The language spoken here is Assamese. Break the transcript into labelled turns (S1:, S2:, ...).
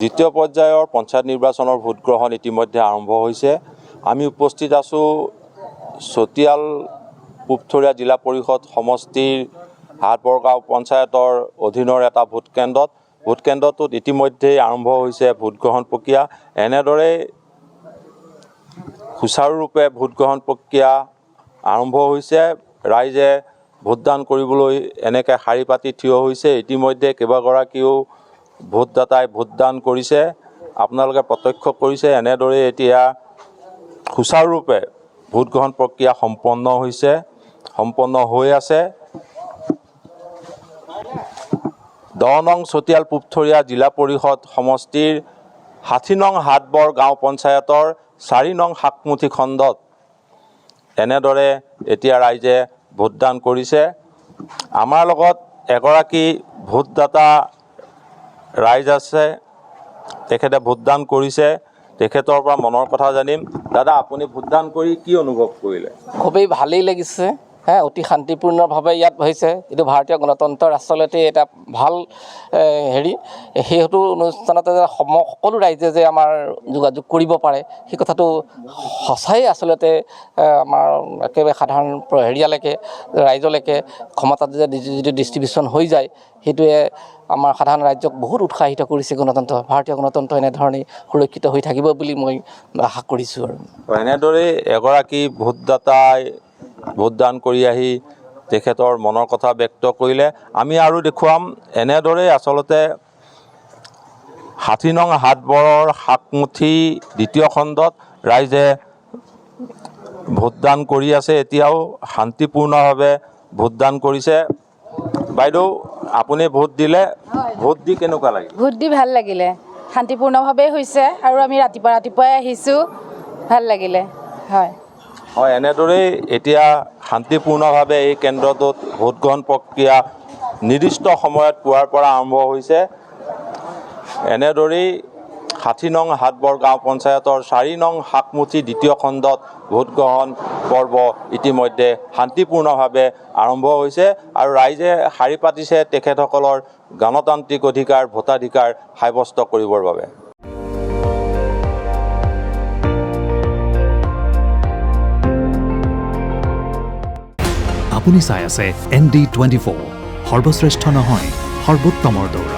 S1: দ্বিতীয় পৰ্যায়ৰ পঞ্চায়ত নিৰ্বাচনৰ ভোটগ্ৰহণ ইতিমধ্যে আৰম্ভ হৈছে। আমি উপস্থিত আছোঁ চতিয়াল পূবথৰীয়া জিলা পৰিষদ সমষ্টিৰ হাটবৰগাঁও পঞ্চায়তৰ অধীনৰ এটা ভোটকেন্দ্ৰত। ভোটকেন্দ্ৰটোত ইতিমধ্যেই আৰম্ভ হৈছে ভোটগ্ৰহণ প্ৰক্ৰিয়া। এনেদৰে সুচাৰুৰূপে ভোটগ্ৰহণ প্ৰক্ৰিয়া আৰম্ভ হৈছে। ৰাইজে ভোটদান কৰিবলৈ এনেকৈ শাৰী পাতি থিয় হৈছে। ইতিমধ্যে কেইবাগৰাকীও ভোটদাতাই ভোটদান কৰিছে। আপোনালোকে প্ৰত্যক্ষ কৰিছে এনেদৰে এতিয়া সুচাৰুৰূপে ভোটগ্ৰহণ প্ৰক্ৰিয়া সম্পন্ন হৈ আছে। 10 নং চতিয়াল পূবথৰীয়া জিলা পৰিষদ সমষ্টিৰ 60 নং হাটবৰ গাঁও পঞ্চায়তৰ 4 নং শাকমুঠি খণ্ডত এনেদৰে এতিয়া ৰাইজে ভোটদান কৰিছে। আমাৰ লগত এগৰাকী ভোটদাতা ৰাইজ আছে, তেখেতে ভোটদান কৰিছে। তেখেতৰ পৰা মনৰ কথা জানিম। দাদা, আপুনি ভোটদান কৰি কি অনুভৱ কৰিলে?
S2: খুবেই ভালেই লাগিছে। অতি শান্তিপূৰ্ণভাৱে ইয়াত হৈছে। এইটো ভাৰতীয় গণতন্ত্ৰৰ আচলতে এটা ভাল সেইটো অনুষ্ঠানতে যে সকলো ৰাইজে যে আমাৰ যোগাযোগ কৰিব পাৰে, সেই কথাটো সঁচাই আচলতে আমাৰ একেবাৰে সাধাৰণ হেৰিয়ালৈকে ৰাইজলৈকে ক্ষমতাত যে যিটো ডিষ্ট্ৰিবিউশ্যন হৈ যায়, সেইটোৱে আমাৰ সাধাৰণ ৰাজ্যক বহুত উৎসাহিত কৰিছে। ভাৰতীয় গণতন্ত্ৰ এনেধৰণে সুৰক্ষিত হৈ থাকিব বুলি মই আশা কৰিছোঁ। আৰু
S1: এনেদৰেই এগৰাকী ভোটদাতাই ভোটদান কৰি আহি তেখেতৰ মনৰ কথা ব্যক্ত কৰিলে। আমি আৰু দেখুৱাম এনেদৰে আচলতে 60 নং হাটবৰৰ শাকমুঠি দ্বিতীয় খণ্ডত ৰাইজে ভোটদান কৰি আছে। এতিয়াও শান্তিপূৰ্ণভাৱে ভোটদান কৰিছে। বাইদেউ, আপুনি ভোট দিলে, ভোট দি কেনেকুৱা লাগিল?
S3: ভোট দি ভাল লাগিলে, শান্তিপূৰ্ণভাৱে হৈছে আৰু আমি ৰাতিপুৱাই আহিছোঁ, ভাল লাগিলে। হয়,
S1: এনেদৰেই এতিয়া শান্তিপূৰ্ণভাৱে এই কেন্দ্ৰটোত ভোটগ্ৰহণ প্ৰক্ৰিয়া নিৰ্দিষ্ট সময়ত পুৱাৰ পৰা আৰম্ভ হৈছে। এনেদৰেই 60 নং হাটবৰ গাঁও পঞ্চায়তৰ 4 নং শাকমুঠি দ্বিতীয় খণ্ডত ভোটগ্ৰহণ পৰ্ব ইতিমধ্যে শান্তিপূৰ্ণভাৱে আৰম্ভ হৈছে আৰু ৰাইজে শাৰী পাতিছে তেখেতসকলৰ গণতান্ত্ৰিক অধিকাৰ, ভোটাধিকাৰ সাব্যস্ত কৰিবৰ বাবে।
S4: আপুনি চাই আছে ND24, সৰ্বশ্ৰেষ্ঠ নহয়, সৰ্বোত্তমৰ দৌৰা।